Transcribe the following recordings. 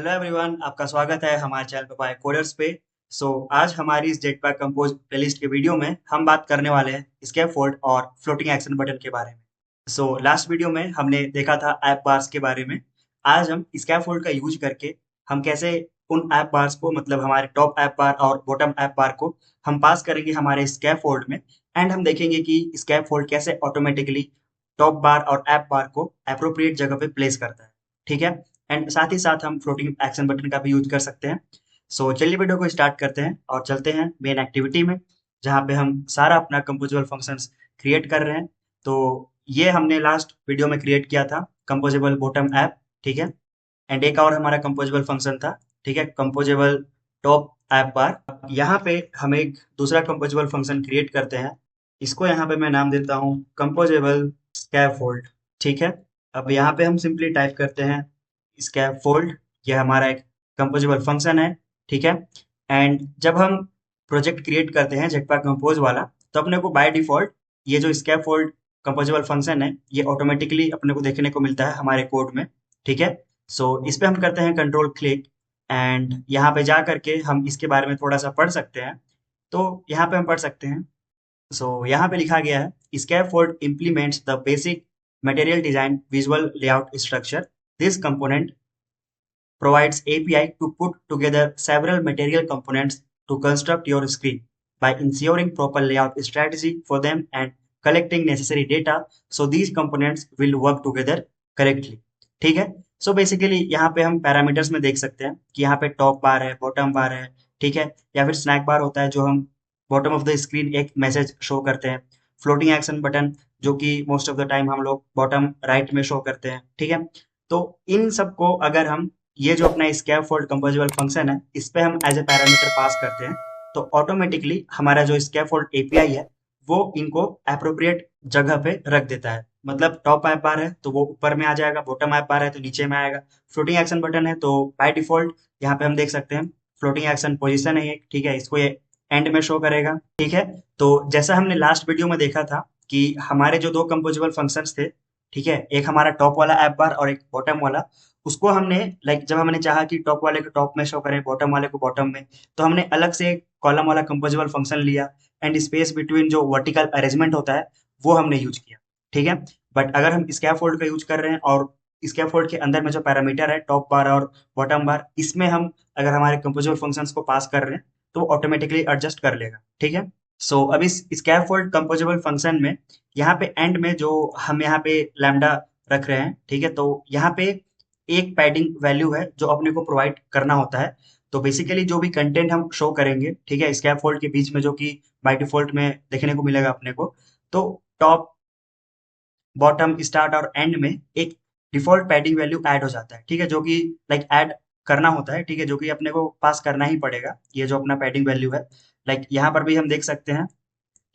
Hello everyone, आपका स्वागत है हमारे चैनल पे बाय कोडर्स पे। आज हमारी इस जेटपैक कंपोज प्लेलिस्ट के वीडियो में हम बात करने वाले हैं स्कैफोल्ड और फ्लोटिंग एक्शन बटन के बारे में। लास्ट वीडियो में हमने देखा था ऐप बार्स के बारे में। आज हम स्कैफोल्ड का यूज करके हम कैसे उन ऐप बार्स को, मतलब हमारे टॉप ऐप बार और बॉटम ऐप बार को हम पास करेंगे हमारे स्कैफोल्ड में। एंड हम देखेंगे कि स्कैफोल्ड कैसे ऑटोमेटिकली टॉप बार और ऐप बार को अप्रोप्रिएट जगह पे प्लेस करता है। ठीक है। एंड साथ ही साथ हम फ्लोटिंग एक्शन बटन का भी यूज कर सकते हैं। चलिए वीडियो को स्टार्ट करते हैं और चलते हैं मेन एक्टिविटी में, जहाँ पे हम सारा अपना कंपोजेबल फंक्शंस क्रिएट कर रहे हैं। तो ये हमने लास्ट वीडियो में क्रिएट किया था कंपोजेबल बॉटम ऐप। ठीक है। एंड एक और हमारा कंपोजेबल फंक्शन था, ठीक है, कंपोजेबल टॉप ऐप बार। यहाँ पे हम एक दूसरा कंपोजेबल फंक्शन क्रिएट करते हैं। इसको यहाँ पे मैं नाम देता हूँ कंपोजेबल स्कैफोल्ड। ठीक है। अब यहाँ पे हम सिंपली टाइप करते हैं स्कैफोल्ड। ये हमारा एक कंपोजेबल फंक्शन है। ठीक है। एंड जब हम प्रोजेक्ट क्रिएट करते हैं जेटपैक कंपोज वाला, तो अपने को बाय डिफॉल्ट ये जो स्कैफोल्ड कंपोजेबल फंक्शन है ये ऑटोमेटिकली अपने को देखने को मिलता है हमारे कोड में। ठीक है। इस पे हम करते हैं कंट्रोल क्लिक एंड यहाँ पे जा करके हम इसके बारे में थोड़ा सा पढ़ सकते हैं। तो यहाँ पे हम पढ़ सकते हैं। यहाँ पे लिखा गया है scaffold implements the basic material design visual layout structure. This component provides API to put together several material components to construct your screen by ensuring proper layout strategy for them and collecting necessary data so these components will work together correctly. ठीक है। Basically यहाँ पे हम parameters में देख सकते हैं कि यहाँ पे टॉप बार है, बॉटम बार है। ठीक है। या फिर स्नैक बार होता है जो हम बॉटम ऑफ द स्क्रीन एक मैसेज शो करते हैं। फ्लोटिंग एक्शन बटन जो कि मोस्ट ऑफ द टाइम हम लोग बॉटम राइट में शो करते हैं। ठीक है। तो इन सबको अगर हम ये जो अपना स्कैफोल्ड कंपोजिबल फंक्शन है इस पे हम एज ए पैरामीटर पास करते हैं, तो ऑटोमेटिकली हमारा जो स्कैफोल्ड एपीआई है वो इनको अप्रोप्रिएट जगह पे रख देता है। मतलब टॉप ऐप बार है तो वो ऊपर में आ जाएगा, बॉटम ऐप बार है तो नीचे में आएगा, फ्लोटिंग एक्शन बटन है तो बाय डिफॉल्ट यहाँ पे हम देख सकते हैं फ्लोटिंग एक्शन पोजीशन है एक। ठीक है। इसको ये एंड में शो करेगा। ठीक है। तो जैसा हमने लास्ट वीडियो में देखा था कि हमारे जो दो कंपोजिबल फंक्शंस थे, ठीक है, एक हमारा टॉप वाला ऐप बार और एक बॉटम वाला, उसको हमने जब हमने चाहा कि टॉप वाले को टॉप में शो करें, बॉटम वाले को बॉटम में, तो हमने अलग से कॉलम वाला कंपोजिबल फंक्शन लिया एंड स्पेस बिटवीन जो वर्टिकल अरेंजमेंट होता है वो हमने यूज किया। ठीक है। बट अगर हम स्कैफोल्ड का यूज कर रहे हैं और स्कैफोल्ड के अंदर में जो पैरामीटर है टॉप बार और बॉटम बार, इसमें हम अगर हमारे कंपोजिबल फंक्शंस को पास कर रहे हैं तो ऑटोमेटिकली एडजस्ट कर लेगा। ठीक है। अब इस स्कैफोल्ड कंपोजिबल फंक्शन में यहाँ पे एंड में जो हम यहाँ पे लैम्डा रख रहे हैं, ठीक है, तो यहाँ पे एक पैडिंग वैल्यू है जो अपने को प्रोवाइड करना होता है। तो बेसिकली जो भी कंटेंट हम शो करेंगे, ठीक है, स्कैफोल्ड के बीच में जो कि बाय डिफॉल्ट में देखने को मिलेगा अपने को, तो टॉप, बॉटम, स्टार्ट और एंड में एक डिफॉल्ट पैडिंग वैल्यू ऐड हो जाता है। ठीक है। जो कि ऐड करना होता है। ठीक है। जो कि अपने को पास करना ही पड़ेगा, ये जो अपना पैडिंग वैल्यू है। यहाँ पर भी हम देख सकते हैं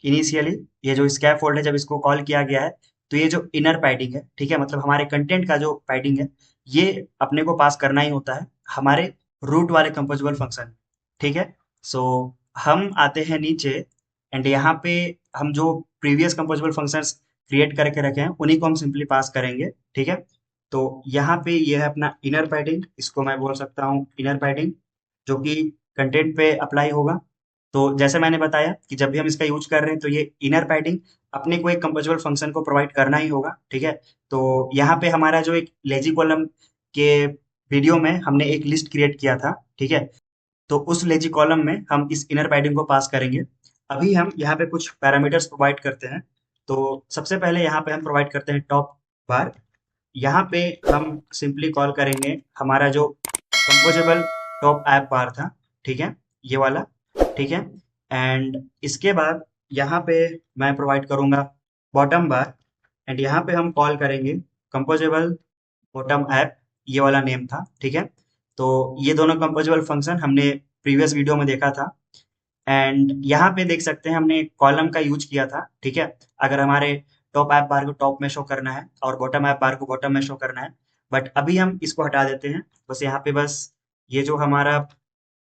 इनिशियली ये जो स्कैफोल्ड है जब इसको कॉल किया गया है तो ये जो इनर पैडिंग है, ठीक है, मतलब हमारे कंटेंट का जो पैडिंग है ये अपने को पास करना ही होता है हमारे रूट वाले कंपोजिबल फंक्शन में। ठीक है। सो हम आते हैं नीचे एंड यहाँ पे हम जो प्रीवियस कंपोजिबल फंक्शंस क्रिएट करके रखे हैं उन्हीं को हम सिंपली पास करेंगे। ठीक है। तो यहाँ पे ये है अपना इनर पैडिंग, इसको मैं बोल सकता हूँ इनर पैडिंग, जो कि कंटेंट पे अप्लाई होगा। तो जैसे मैंने बताया कि जब भी हम इसका यूज कर रहे हैं तो ये इनर पैडिंग अपने को एक कंपोजिबल फंक्शन को प्रोवाइड करना ही होगा। ठीक है। तो यहाँ पे हमारा जो एक लेजी कॉलम के वीडियो में हमने एक लिस्ट क्रिएट किया था, ठीक है, तो उस लेजी कॉलम में हम इस इनर पैडिंग को पास करेंगे। अभी हम यहाँ पे कुछ पैरामीटर्स प्रोवाइड करते हैं। तो सबसे पहले यहाँ पे हम प्रोवाइड करते हैं टॉप बार। यहाँ पे हम सिंपली कॉल करेंगे हमारा जो कंपोजेबल टॉप ऐप बार था, ठीक है, ये वाला। ठीक है। एंड इसके बाद यहाँ पे मैं प्रोवाइड करूंगा बॉटम बार एंड यहाँ पे हम कॉल करेंगे कंपोजेबल बॉटम ऐप, ये वाला नेम था। ठीक है। तो ये दोनों कंपोजेबल फंक्शन हमने प्रीवियस वीडियो में देखा था एंड यहाँ पे देख सकते हैं हमने कॉलम का यूज किया था। ठीक है। अगर हमारे टॉप ऐप बार को टॉप में शो करना है और बॉटम ऐप बार को बॉटम में शो करना है, बट अभी हम इसको हटा देते हैं। बस यहाँ पे बस ये जो हमारा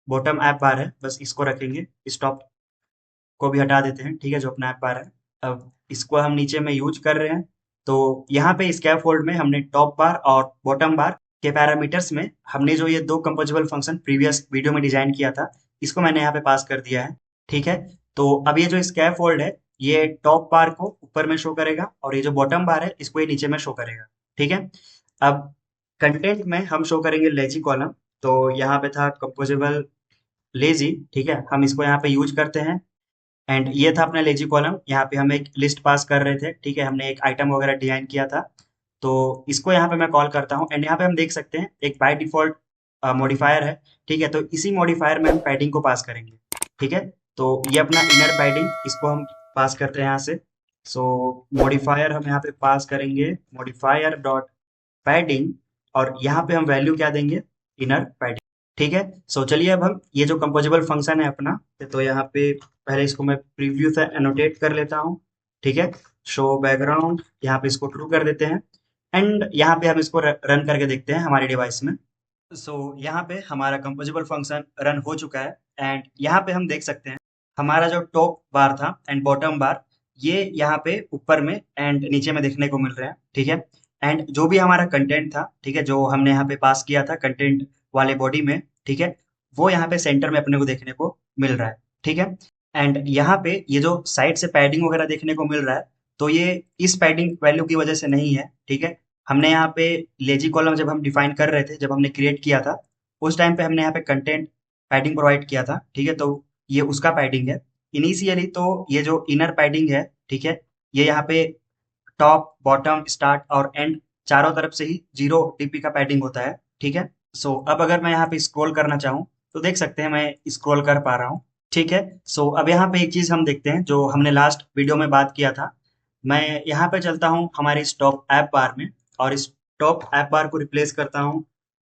बॉटम ऐप बार है बस इसको रखेंगे, इस टॉप को भी हटा देते हैं। ठीक है, जो अपना ऐप बार है। अब इसको हम नीचे में यूज कर रहे हैं तो यहाँ पे स्कैफोल्ड में हमने टॉप बार और बॉटम बार के पैरामीटर्स में हमने जो ये दो कंपोजिबल फंक्शन प्रीवियस वीडियो में डिजाइन किया था, इसको मैंने यहाँ पे पास कर दिया है। ठीक है, तो अब ये जो स्कैफोल्ड है, ये टॉप बार को ऊपर में शो करेगा और ये जो बॉटम बार है इसको ये नीचे में शो करेगा। ठीक है, अब कंटेंट में हम शो करेंगे लेजी कॉलम। तो यहाँ पे था कंपोजिबल लेजी। ठीक है, हम इसको यहाँ पे यूज करते हैं। एंड ये था अपना लेजी कॉलम, यहाँ पे हम एक लिस्ट पास कर रहे थे। ठीक है, हमने एक आइटम वगैरह डिजाइन किया था, तो इसको यहाँ पे मैं कॉल करता हूँ। एंड यहाँ पे हम देख सकते हैं एक बाय डिफॉल्ट मॉडिफायर है। ठीक है, तो इसी मॉडिफायर में हम पैडिंग को पास करेंगे। ठीक है, तो ये अपना इनर पैडिंग, इसको हम पास करते हैं यहाँ से। सो मॉडिफायर हम यहाँ पे पास करेंगे मॉडिफायर डॉट पैडिंग, और यहाँ पे हम वैल्यू क्या देंगे, इनर पैडिंग। ठीक है, सो चलिए अब हम ये जो कंपोजिबल फंक्शन है अपना, तो यहाँ पे पहले इसको मैं प्रीव्यू से एनोटेट कर लेता हूँ। ठीक है, शो बैकग्राउंड, यहाँ पे इसको ट्रू कर देते हैं। एंड यहाँ पे हम इसको रन करके देखते हैं हमारे डिवाइस में। सो यहाँ पे हमारा कंपोजिबल फंक्शन रन हो चुका है। एंड यहाँ पे हम देख सकते हैं हमारा जो टॉप बार था एंड बॉटम बार, ये यहाँ पे ऊपर में एंड नीचे में देखने को मिल रहे हैं। ठीक है, एंड जो भी हमारा कंटेंट था, ठीक है, जो हमने यहाँ पे पास किया था कंटेंट वाले बॉडी में, ठीक है, वो यहाँ पे सेंटर में अपने को देखने को मिल रहा है। ठीक है, एंड यहाँ पे ये जो साइड से पैडिंग वगैरह देखने को मिल रहा है, तो ये इस पैडिंग वैल्यू की वजह से नहीं है। ठीक है, हमने यहाँ पे लेजी कॉलम जब हम डिफाइन कर रहे थे, जब हमने क्रिएट किया था, उस टाइम पे हमने यहाँ पे कंटेंट पैडिंग प्रोवाइड किया था। ठीक है, तो ये उसका पैडिंग है इनिशियली। तो ये जो इनर पैडिंग है, ठीक है, ये यहाँ पे टॉप बॉटम स्टार्ट और एंड चारों तरफ से ही 0 dp का पैडिंग होता है। ठीक है, सो अब अगर मैं यहाँ पे स्क्रॉल करना चाहूँ, तो देख सकते हैं मैं स्क्रॉल कर पा रहा हूँ। ठीक है, सो अब यहाँ पे एक चीज हम देखते हैं जो हमने लास्ट वीडियो में बात किया था। मैं यहाँ पे चलता हूँ हमारे इस टॉप ऐप बार में, और इस टॉप ऐप बार को रिप्लेस करता हूँ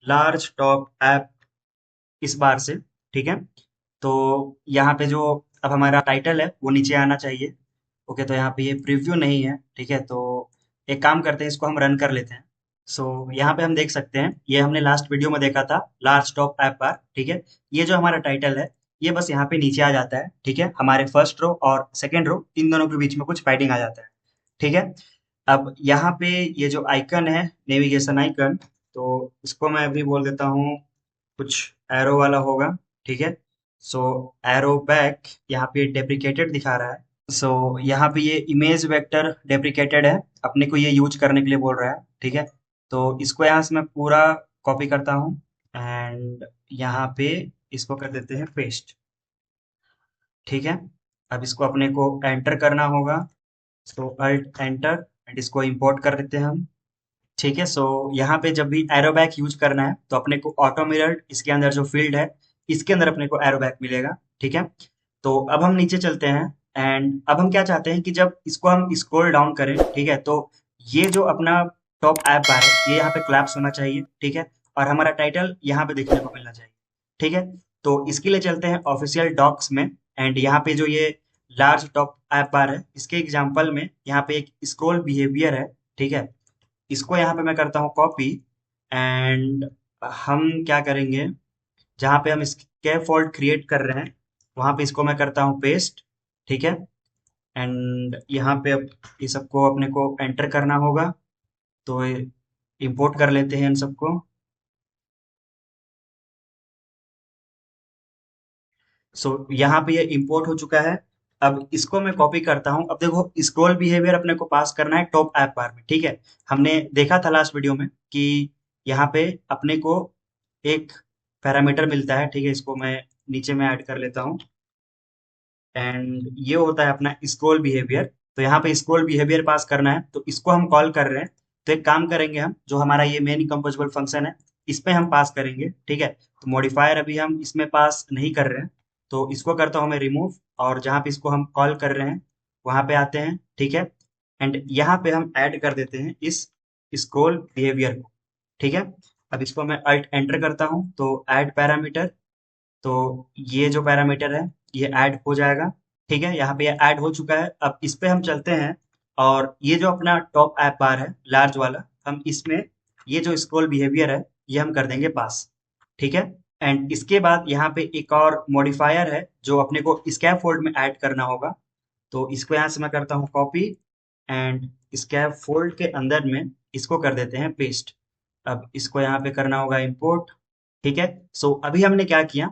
लार्ज टॉप ऐप इस बार से। ठीक है, तो यहाँ पे जो अब हमारा टाइटल है वो नीचे आना चाहिए। ओके, तो यहाँ पे ये प्रीव्यू नहीं है। ठीक है, तो एक काम करते हैं, इसको हम रन कर लेते हैं। सो यहाँ पे हम देख सकते हैं, ये हमने लास्ट वीडियो में देखा था लार्ज टॉप ऐप बार। ठीक है, ये जो हमारा टाइटल है, ये बस यहाँ पे नीचे आ जाता है। ठीक है, हमारे फर्स्ट रो और सेकेंड रो इन दोनों के बीच में कुछ पैडिंग आ जाता है। ठीक है, अब यहाँ पे ये जो आइकन है नेविगेशन आइकन, तो इसको मैं अभी बोल देता हूँ कुछ एरो वाला होगा। ठीक है, सो एरो बैक यहाँ पे डेप्रिकेटेड दिखा रहा है। सो यहाँ पे ये इमेज वेक्टर डेप्रिकेटेड है, अपने को ये यूज करने के लिए बोल रहा है। ठीक है, तो इसको यहाँ से मैं पूरा कॉपी करता हूँ एंड यहाँ पे इसको कर देते हैं पेस्ट। ठीक है, अब इसको अपने को एंटर करना होगा। सो अल्ट एंटर एंड इसको इंपोर्ट कर देते हैं हम। ठीक है, सो यहाँ पे जब भी एरो बैक यूज करना है, तो अपने को ऑटो मिरर इसके अंदर जो फील्ड है, इसके अंदर अपने को एरो बैक मिलेगा। ठीक है, तो अब हम नीचे चलते हैं। एंड अब हम क्या चाहते हैं कि जब इसको हम स्क्रॉल डाउन करें, ठीक है, तो ये जो अपना टॉप ऐप बार है, ये यहाँ पे क्लैप्स होना चाहिए। ठीक है, और हमारा टाइटल यहाँ पे देखने को मिलना चाहिए। ठीक है, तो इसके लिए चलते हैं ऑफिशियल डॉक्स में। एंड यहाँ पे जो ये लार्ज टॉप ऐप बार है, इसके एग्जाम्पल में यहाँ पे एक स्क्रॉल बिहेवियर है। ठीक है, इसको यहाँ पे मैं करता हूँ कॉपी। एंड हम क्या करेंगे, जहाँ पे हम स्कैफोल्ड क्रिएट कर रहे हैं, वहाँ पे इसको मैं करता हूँ पेस्ट। ठीक है, एंड यहाँ पे अब ये सबको अपने को एंटर करना होगा, तो इंपोर्ट कर लेते हैं इन सबको। सो यहाँ पे ये इंपोर्ट हो चुका है। अब इसको मैं कॉपी करता हूँ। अब देखो, स्क्रॉल बिहेवियर अपने को पास करना है टॉप ऐप बार में। ठीक है, हमने देखा था लास्ट वीडियो में कि यहाँ पे अपने को एक पैरामीटर मिलता है। ठीक है, इसको मैं नीचे में ऐड कर लेता हूँ। एंड ये होता है अपना स्क्रॉल बिहेवियर। तो यहाँ पे स्क्रॉल बिहेवियर पास करना है, तो इसको हम कॉल कर रहे हैं। तो एक काम करेंगे, हम जो हमारा ये मेन कंपोजिबल फंक्शन है, इस पे हम पास करेंगे। ठीक है, तो मॉडिफायर अभी हम इसमें पास नहीं कर रहे हैं, तो इसको करता हूँ मैं रिमूव, और जहाँ पे इसको हम कॉल कर रहे हैं वहां पे आते हैं। ठीक है, एंड यहाँ पे हम ऐड कर देते हैं इस स्क्रॉल बिहेवियर को। ठीक है, अब इसको मैं अल्ट एंटर करता हूँ, तो ऐड पैरामीटर, तो ये जो पैरामीटर है ये ऐड हो जाएगा। ठीक है, यहाँ पे ये ऐड हो चुका है। अब इस पे हम चलते हैं, और ये जो अपना टॉप ऐप बार है लार्ज वाला, हम इसमें ये जो स्क्रॉल बिहेवियर है, ये हम कर देंगे पास। ठीक है, एंड इसके बाद यहाँ पे एक और मॉडिफायर है जो अपने को स्कैफोल्ड में ऐड करना होगा। तो इसको यहाँ से मैं करता हूँ कॉपी, एंड स्कैफोल्ड के अंदर में इसको कर देते हैं पेस्ट। अब इसको यहाँ पे करना होगा इंपोर्ट। ठीक है, सो अभी हमने क्या किया,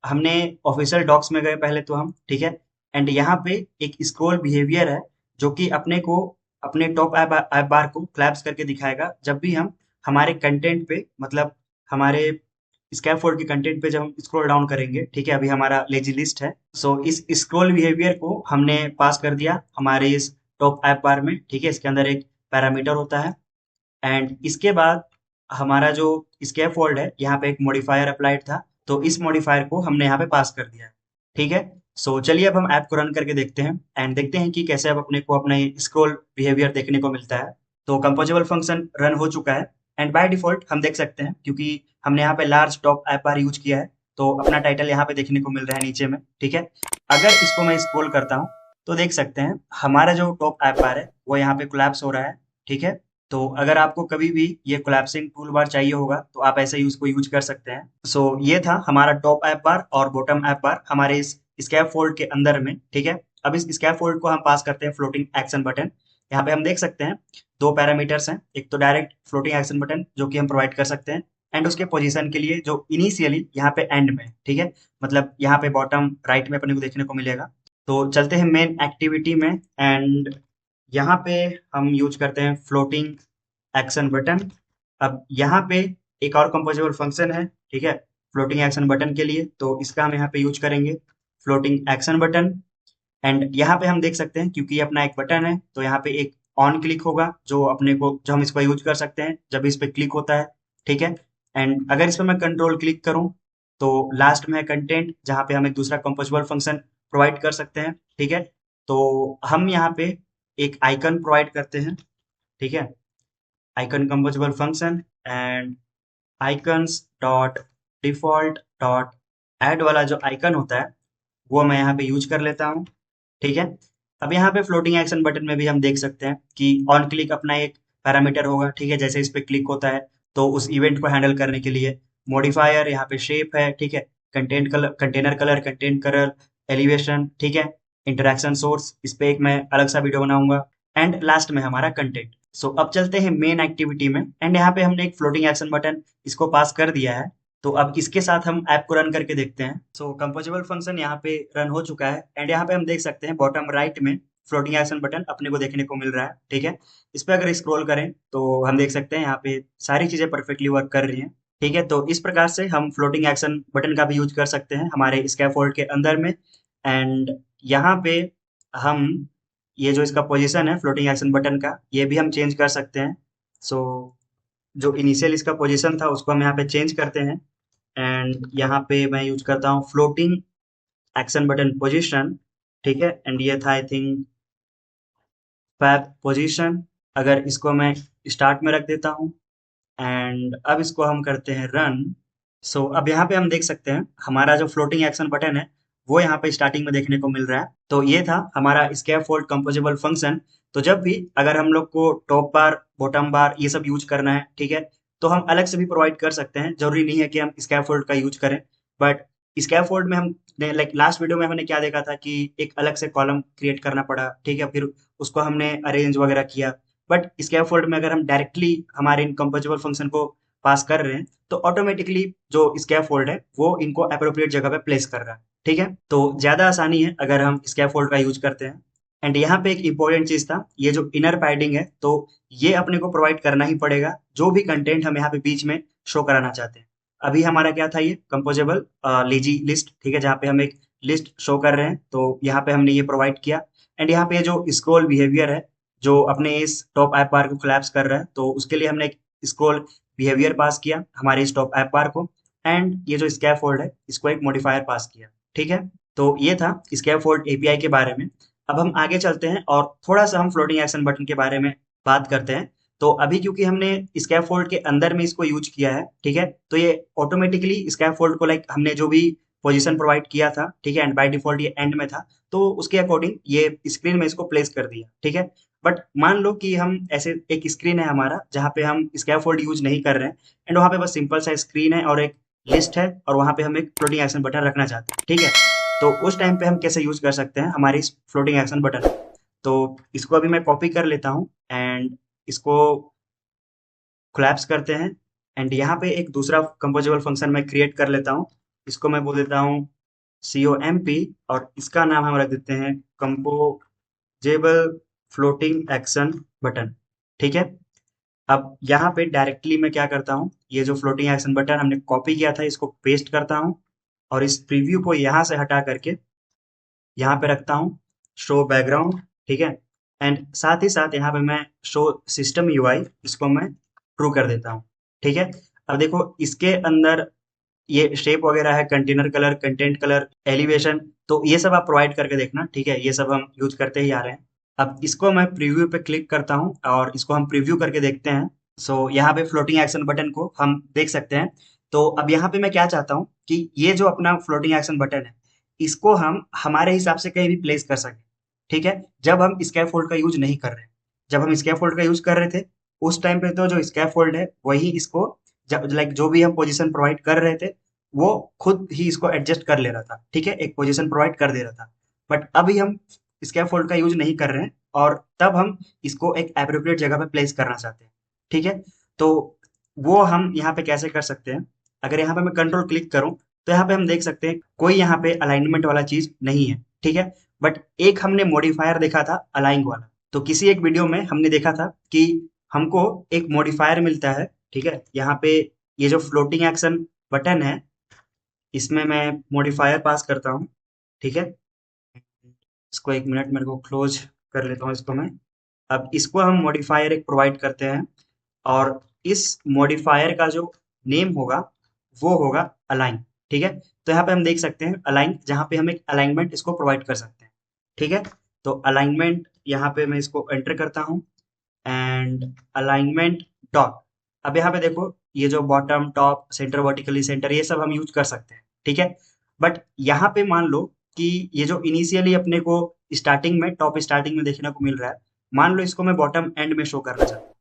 हमने ऑफिशियल डॉक्स में गए पहले तो हम, ठीक है, एंड यहाँ पे एक स्क्रॉल बिहेवियर है जो कि अपने को अपने टॉप ऐप बार को क्लैप्स करके दिखाएगा जब भी हम हमारे कंटेंट पे, मतलब हमारे स्कैफोल्ड के कंटेंट पे जब हम स्क्रॉल डाउन करेंगे। ठीक है, अभी हमारा लेजी लिस्ट है, सो इस स्क्रॉल बिहेवियर को हमने पास कर दिया हमारे इस टॉप ऐप बार में। ठीक है, इसके अंदर एक पैरामीटर होता है एंड इसके बाद हमारा जो स्कैफोल्ड है, यहाँ पे एक मॉडिफायर अप्लाइड था, तो इस मॉडिफायर को हमने यहाँ पे पास कर दिया है। ठीक है, सो चलिए अब हम ऐप को रन करके देखते हैं एंड देखते हैं कि कैसे अब अपने को अपना स्क्रॉल बिहेवियर देखने को मिलता है। तो कंपोजेबल फंक्शन रन हो चुका है एंड बाय डिफॉल्ट हम देख सकते हैं, क्योंकि हमने यहाँ पे लार्ज टॉप ऐप बार यूज किया है, तो अपना टाइटल यहाँ पे देखने को मिल रहा है नीचे में। ठीक है, अगर इसको मैं स्क्रॉल करता हूँ तो देख सकते हैं हमारा जो टॉप ऐप बार है वो यहाँ पे कोलैप्स हो रहा है। ठीक है, तो अगर आपको कभी भी ये कोलैप्सिंग टूल बार चाहिए होगा तो आप ऐसे ही उसको यूज कर सकते हैं। सो ये था हमारा टॉप ऐप बार और बॉटम ऐप बार हमारे इस स्कैप फोल्ड के अंदर में। ठीक है, अब इस स्कैप फोल्ड को हम पास करते हैं फ्लोटिंग एक्शन बटन। यहाँ पे हम देख सकते हैं दो पैरामीटर्स हैं, एक तो डायरेक्ट फ्लोटिंग एक्शन बटन जो कि हम प्रोवाइड कर सकते हैं एंड उसके पोजीशन के लिए जो इनिशियली यहाँ पे एंड में, ठीक है, मतलब यहाँ पे बॉटम राइट में अपने को देखने को मिलेगा। तो चलते हैं मेन एक्टिविटी में एंड यहाँ पे हम यूज करते हैं फ्लोटिंग एक्शन बटन। अब यहाँ पे एक और कंपोजेबल फंक्शन है, ठीक है, फ्लोटिंग एक्शन बटन के लिए, तो इसका हम यहाँ पे यूज करेंगे फ्लोटिंग एक्शन बटन। एंड यहाँ पे हम देख सकते हैं क्योंकि ये अपना एक बटन है तो यहाँ पे एक ऑन क्लिक होगा जो अपने को, जो हम इसको यूज कर सकते हैं जब इस पे क्लिक होता है। ठीक है, एंड अगर इस पे मैं कंट्रोल क्लिक करूँ तो लास्ट में है कंटेंट जहाँ पे हम एक दूसरा कंपोजेबल फंक्शन प्रोवाइड कर सकते हैं। ठीक है, तो हम यहाँ पे एक आइकन प्रोवाइड करते हैं। ठीक है, icon composable function and icons dot default dot add वाला जो आइकन होता है वो मैं यहाँ पे यूज कर लेता हूँ। ठीक है, अब यहाँ पे फ्लोटिंग एक्शन बटन में भी हम देख सकते हैं कि ऑन क्लिक अपना एक पैरामीटर होगा। ठीक है, जैसे इस पे क्लिक होता है तो उस इवेंट को हैंडल करने के लिए मॉडिफायर यहाँ पे शेप है। ठीक है, content colour, container colour, content colour, elevation. ठीक है, इंटरेक्शन सोर्स, इस पे एक मैं अलग सा वीडियो बनाऊंगा एंड लास्ट में हमारा कंटेंट। सो अब चलते हैं मेन एक्टिविटी में एंड यहाँ पे हमने एक फ्लोटिंग एक्शन बटन इसको पास कर दिया है, तो अब इसके साथ हम ऐप को रन करके देखते हैं। सो कंपोजेबल फंक्शन यहाँ पे रन हो चुका है एंड यहाँ पे हम देख सकते हैं बॉटम राइट में फ्लोटिंग एक्शन बटन अपने को देखने को मिल रहा है। ठीक है, इस पे अगर स्क्रॉल करें तो हम देख सकते हैं यहाँ पे सारी चीजें परफेक्टली वर्क कर रही हैं। ठीक है, तो इस प्रकार से हम फ्लोटिंग एक्शन बटन का भी यूज कर सकते हैं हमारे स्कैफोल्ड के अंदर में। एंड यहाँ पे हम ये जो इसका पोजीशन है फ्लोटिंग एक्शन बटन का, ये भी हम चेंज कर सकते हैं। सो जो इनिशियल इसका पोजीशन था उसको हम यहाँ पे चेंज करते हैं एंड यहाँ पे मैं यूज करता हूँ फ्लोटिंग एक्शन बटन पोजीशन। ठीक है, एंड ये था आई थिंक फैब पोजीशन। अगर इसको मैं स्टार्ट में रख देता हूँ एंड अब इसको हम करते हैं रन। सो अब यहाँ पे हम देख सकते हैं हमारा जो फ्लोटिंग एक्शन बटन है वो यहाँ पे स्टार्टिंग में देखने को मिल रहा है। तो ये था हमारा स्कैफोल्ड कंपोजेबल फंक्शन। तो जब भी अगर हम लोग को टॉप बार, बॉटम बार ये सब यूज करना है, ठीक है, तो हम अलग से भी प्रोवाइड कर सकते हैं, जरूरी नहीं है कि हम स्कैफोल्ड का यूज करें। बट स्कैफोल्ड में हम लाइक लास्ट वीडियो में हमने क्या देखा था कि एक अलग से कॉलम क्रिएट करना पड़ा। ठीक है, फिर उसको हमने अरेंज वगैरह किया। बट स्कैफोल्ड में अगर हम डायरेक्टली हमारे इन कंपोजेबल फंक्शन को पास कर रहे हैं तो ऑटोमेटिकली जो स्कैफोल्ड है वो इनको अप्रोप्रिएट जगह पे प्लेस कर रहा है। ठीक है, तो ज्यादा आसानी है अगर हम स्कैफोल्ड का यूज करते हैं। एंड यहाँ पे एक इंपॉर्टेंट चीज था, ये जो इनर पैडिंग है तो ये अपने को प्रोवाइड करना ही पड़ेगा जो भी कंटेंट हम यहाँ पे बीच में शो कराना चाहते हैं। अभी हमारा क्या था, ये कंपोजेबल लेजी लिस्ट। ठीक है, जहाँ पे हम एक लिस्ट शो कर रहे हैं तो यहाँ पे हमने ये प्रोवाइड किया एंड यहाँ पे जो स्क्रॉल बिहेवियर है जो अपने इस टॉप ऐप बार को कोलैप्स कर रहा है तो उसके लिए हमने एक स्क्रॉल बिहेवियर पास किया हमारे इस टॉप ऐप बार को एंड ये जो स्कैफोल्ड है इसको एक मॉडिफायर पास किया। ठीक है, तो ये था स्कैफोल्ड एपीआई के बारे में। अब हम आगे चलते हैं और थोड़ा सा हम फ्लोटिंग एक्शन बटन के बारे में बात करते हैं। तो अभी क्योंकि हमने स्कैफोल्ड के अंदर में इसको यूज किया है, ठीक है, तो ये ऑटोमेटिकली स्कैफोल्ड को लाइक हमने जो भी पोजीशन प्रोवाइड किया था, ठीक है, एंड बाय डिफॉल्ट ये एंड में था, तो उसके अकॉर्डिंग ये स्क्रीन में इसको प्लेस कर दिया। ठीक है, बट मान लो कि हम ऐसे एक स्क्रीन है हमारा जहाँ पे हम स्कैफोल्ड यूज नहीं कर रहे हैं एंड वहाँ पे बस सिंपल सा स्क्रीन है और एक लिस्ट है और वहाँ पे हम एक फ्लोटिंग एक्शन बटन रखना चाहते हैं। ठीक है, तो उस टाइम पे हम कैसे यूज कर सकते हैं हमारी इस फ्लोटिंग एक्शन बटन। तो इसको अभी मैं कॉपी कर लेता हूँ एंड इसको कोलैप्स करते हैं एंड यहाँ पे एक दूसरा कंपोजेबल फंक्शन मैं क्रिएट कर लेता हूँ। इसको मैं बोल देता हूँ COMP, और इसका नाम हम रख देते हैं कंपोजेबल फ्लोटिंग एक्शन बटन। ठीक है। अब यहाँ पे डायरेक्टली मैं क्या करता हूँ, ये जो फ्लोटिंग एक्शन बटन हमने कॉपी किया था इसको पेस्ट करता हूँ, और इस प्रीव्यू को यहाँ से हटा करके यहाँ पे रखता हूँ शो बैकग्राउंड। ठीक है। एंड साथ ही साथ यहाँ पे मैं शो सिस्टम यूआई, इसको मैं ट्रू कर देता हूँ। ठीक है। अब देखो इसके अंदर ये शेप वगैरह है, container colour, content colour, elevation, तो ये सब आप प्रोवाइड करके देखना। ठीक है, ये सब हम यूज करते ही आ रहे हैं। अब इसको मैं प्रीव्यू पे क्लिक करता हूँ और इसको हम प्रीव्यू करके देखते हैं। सो यहाँ पे फ्लोटिंग एक्शन बटन को हम देख सकते हैं। तो अब यहाँ पे मैं क्या चाहता हूँ कि ये जो अपना फ्लोटिंग एक्शन बटन है, इसको हम हमारे हिसाब से कहीं भी प्लेस कर सकें। ठीक है, जब हम स्कैफोल्ड का यूज नहीं कर रहे हैं। जब हम स्कैफोल्ड का यूज कर रहे थे उस टाइम पे तो जो स्कैफोल्ड है वही इसको, जब लाइक जो भी हम पोजीशन प्रोवाइड कर रहे थे वो खुद ही इसको एडजस्ट कर ले रहा था। ठीक है, एक पोजीशन प्रोवाइड कर दे रहा था। बट अभी हम स्कैफोल्ड का यूज नहीं कर रहे हैं और तब हम इसको एक एप्रोप्रिएट जगह पे प्लेस करना चाहते हैं। ठीक है, तो वो हम यहाँ पे कैसे कर सकते हैं। अगर यहाँ पे मैं कंट्रोल क्लिक करूँ तो यहाँ पे हम देख सकते हैं कोई यहाँ पे अलाइनमेंट वाला चीज नहीं है। ठीक है, बट एक हमने मॉडिफायर देखा था अलाइन वाला। तो किसी एक वीडियो में हमने देखा था कि हमको एक मॉडिफायर मिलता है। ठीक है, यहाँ पे ये जो फ्लोटिंग एक्शन बटन है इसमें मैं मॉडिफायर पास करता हूँ। ठीक है, इसको एक मिनट मेरे को क्लोज कर लेता हूँ इसको मैं। अब इसको हम मॉडिफायर एक प्रोवाइड करते हैं और इस मॉडिफायर का जो नेम होगा वो होगा अलाइन। ठीक है, तो यहाँ पे हम देख सकते हैं अलाइन, जहाँ पे हम एक अलाइनमेंट इसको प्रोवाइड कर सकते हैं। ठीक है, तो अलाइनमेंट यहाँ पे मैं इसको एंटर करता हूँ एंड अलाइनमेंट डॉट। अब यहाँ पे देखो ये जो bottom, top, centre, vertically centre, ये सब हम यूज कर सकते हैं। ठीक है, बट यहाँ पे मान लो कि ये जो इनिशियली अपने को स्टार्टिंग में, टॉप स्टार्टिंग में देखने को मिल रहा है, मान लो इसको मैं बॉटम एंड में शो करना चाहता हूँ।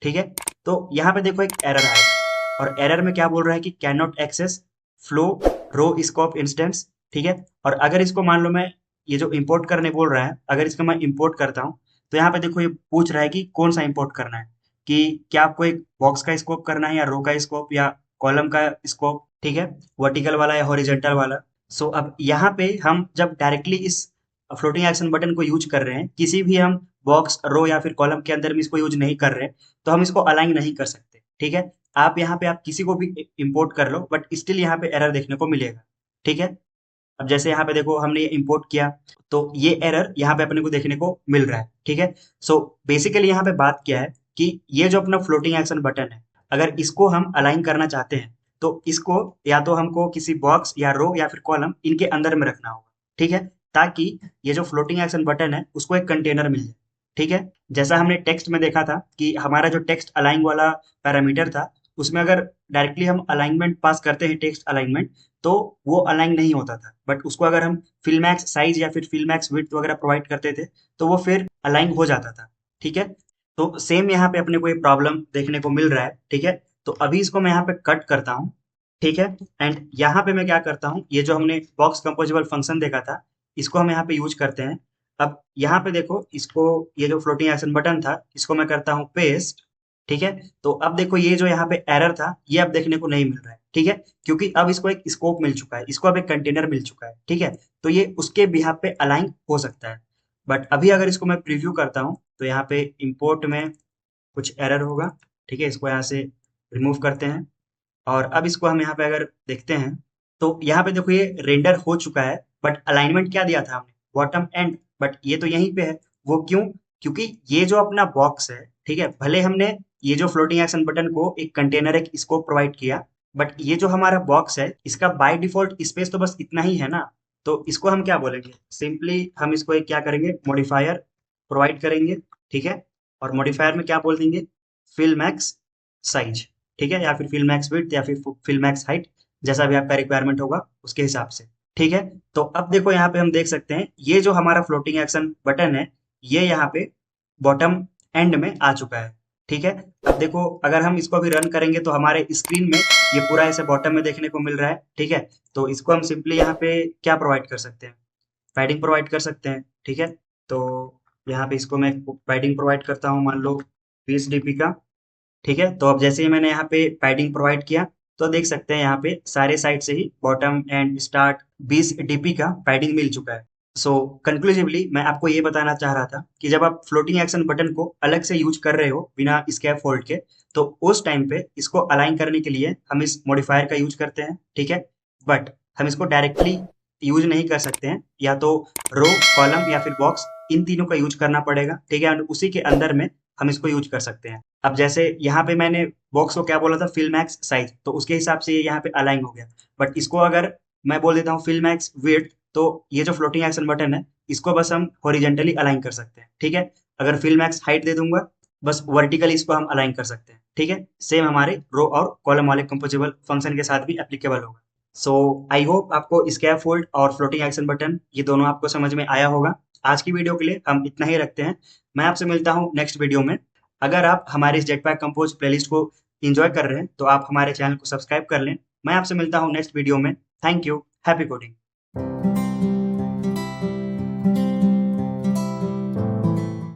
ठीक है, तो यहाँ पे देखो एक एरर आएगा और एरर में क्या बोल रहा है कि cannot access flow row scope instance. ठीक है, और अगर इसको मान लो मैं ये जो इंपोर्ट करने बोल रहा है, अगर इसको मैं इंपोर्ट करता हूँ तो यहाँ पे देखो ये पूछ रहा है कि कौन सा इंपोर्ट करना है, कि क्या आपको एक बॉक्स का स्कोप करना है या रो का स्कोप या कॉलम का स्कोप। ठीक है, वर्टिकल वाला या हॉरिजेंटल वाला। सो अब यहाँ पे हम जब डायरेक्टली इस फ्लोटिंग एक्शन बटन को यूज कर रहे हैं, किसी भी हम बॉक्स, रो या फिर कॉलम के अंदर में इसको यूज नहीं कर रहे हैं, तो हम इसको अलाइन नहीं कर सकते। ठीक है, आप यहाँ पे आप किसी को भी इंपोर्ट कर लो बट स्टिल यहाँ पे एरर देखने को मिलेगा। ठीक है, अब जैसे यहाँ पे देखो हमने ये इंपोर्ट किया तो ये एरर यहाँ पे अपने को देखने को मिल रहा है। ठीक है, सो बेसिकली यहाँ पे बात क्या है कि ये जो अपना फ्लोटिंग एक्शन बटन है, अगर इसको हम अलाइन करना चाहते हैं तो इसको या तो हमको किसी बॉक्स या रो या फिर कॉलम इनके अंदर में रखना होगा। ठीक है, ताकि ये जो फ्लोटिंग एक्शन बटन है उसको एक कंटेनर मिल जाए। ठीक है, जैसा हमने टेक्स्ट में देखा था कि हमारा जो टेक्स्ट अलाइन वाला पैरामीटर था उसमें अगर डायरेक्टली हम अलाइनमेंट पास करते हैं, टेक्स्ट अलाइनमेंट, तो वो अलाइन नहीं होता था। बट उसको अगर हम फिल मैक्स साइज या फिर फिल मैक्स विड्थ वगैरह प्रोवाइड करते थे तो वो फिर अलाइन हो जाता था। ठीक है, तो सेम यहाँ पे अपने को ये प्रॉब्लम देखने को मिल रहा है। ठीक है, तो अभी इसको मैं यहाँ पे कट करता हूँ। ठीक है, एंड यहाँ पे मैं क्या करता हूँ, ये जो हमने बॉक्स कंपोजेबल फंक्शन देखा था इसको हम यहाँ पे यूज करते हैं। अब यहाँ पे देखो इसको, ये जो फ्लोटिंग एक्शन बटन था इसको मैं करता हूँ पेस्ट। ठीक है, तो अब देखो ये जो यहाँ पे एरर था ये अब देखने को नहीं मिल रहा है। ठीक है, क्योंकि अब इसको एक स्कोप मिल चुका है, इसको अब एक कंटेनर मिल चुका है। ठीक है, तो ये उसके बिहाफ पे अलाइन हो सकता है। बट अभी अगर इसको मैं प्रीव्यू करता हूँ तो यहाँ पे इंपोर्ट में कुछ एरर होगा। ठीक है, इसको यहाँ से रिमूव करते हैं और अब इसको हम यहाँ पे अगर देखते हैं तो यहाँ पे देखो ये रेंडर हो चुका है, बट अलाइनमेंट क्या दिया था हमने, बॉटम एंड, बट ये तो यहीं पे है। वो क्यों? क्योंकि ये जो अपना बॉक्स है, ठीक है, भले हमने ये जो फ्लोटिंग एक्शन बटन को एक कंटेनर, एक स्कोप प्रोवाइड किया, बट ये जो हमारा बॉक्स है इसका बाय डिफॉल्ट स्पेस तो बस इतना ही है ना। तो इसको हम क्या बोलेंगे, सिंपली हम इसको एक क्या करेंगे, मॉडिफायर प्रोवाइड करेंगे। ठीक है, और मॉडिफायर में क्या बोल देंगे, फिल मैक्स साइज। ठीक है, या फिर फिल मैक्स विड्थ या फिर फिल मैक्स हाइट, जैसा भी आपका रिक्वायरमेंट होगा उसके हिसाब से। ठीक है, तो अब देखो यहाँ पे हम देख सकते हैं ये जो हमारा फ्लोटिंग एक्शन बटन है ये यहाँ पे बॉटम एंड में आ चुका है। ठीक है, अब देखो अगर हम इसको भी रन करेंगे तो हमारे स्क्रीन में ये पूरा ऐसे बॉटम में देखने को मिल रहा है। ठीक है, तो इसको हम सिंपली यहाँ पे क्या प्रोवाइड कर सकते हैं, पैडिंग प्रोवाइड कर सकते हैं। ठीक है, तो यहाँ पे इसको मैं पैडिंग प्रोवाइड करता हूँ मान लो 20 dp का। ठीक है, तो अब जैसे ही मैंने यहाँ पे पैडिंग प्रोवाइड किया, तो देख सकते हैं यहाँ पे सारे साइड से ही बॉटम एंड स्टार्ट 20 डीपी का पैडिंग मिल चुका है। सो कंक्लूसिवली मैं आपको ये बताना चाह रहा था कि जब आप फ्लोटिंग एक्शन बटन को अलग से यूज कर रहे हो बिना स्कैप फोल्ड के, तो उस टाइम पे इसको अलाइन करने के लिए हम इस मॉडिफायर का यूज करते हैं, ठीक है। बट हम इसको डायरेक्टली यूज नहीं कर सकते हैं, या तो रो, कॉलम या फिर बॉक्स, इन तीनों का यूज करना पड़ेगा, ठीक है। और उसी के अंदर में हम इसको यूज कर सकते हैं। अब जैसे यहाँ पे मैंने बॉक्स को क्या बोला था, फिल मैक्स साइज, तो उसके हिसाब से ये यहाँ पे अलाइन हो गया। बट इसको अगर मैं बोल देता हूँ फिल मैक्स विड्थ, तो ये जो फ्लोटिंग एक्शन बटन है इसको बस हम हॉरिजेंटली अलाइन कर सकते हैं, ठीक है। अगर फिल मैक्स हाइट दे दूंगा, बस वर्टिकली इसको हम अलाइन कर सकते हैं, ठीक है। सेम हमारे रो और कॉलम वाले कंपोजिबल फंक्शन के साथ भी एप्लीकेबल होगा। सो आई होप आपको स्कैफोल्ड और फ्लोटिंग एक्शन बटन ये दोनों आपको समझ में आया होगा। आज की वीडियो के लिए हम इतना ही रखते हैं। मैं आपसे मिलता हूँ नेक्स्ट वीडियो में। अगर आप हमारे इस जेटपैक कंपोज प्लेलिस्ट को एंजॉय कर रहे हैं तो आप हमारे चैनल को सब्सक्राइब कर लें। मैं आपसे मिलता हूँ नेक्स्ट वीडियो में। Thank you. Happy coding.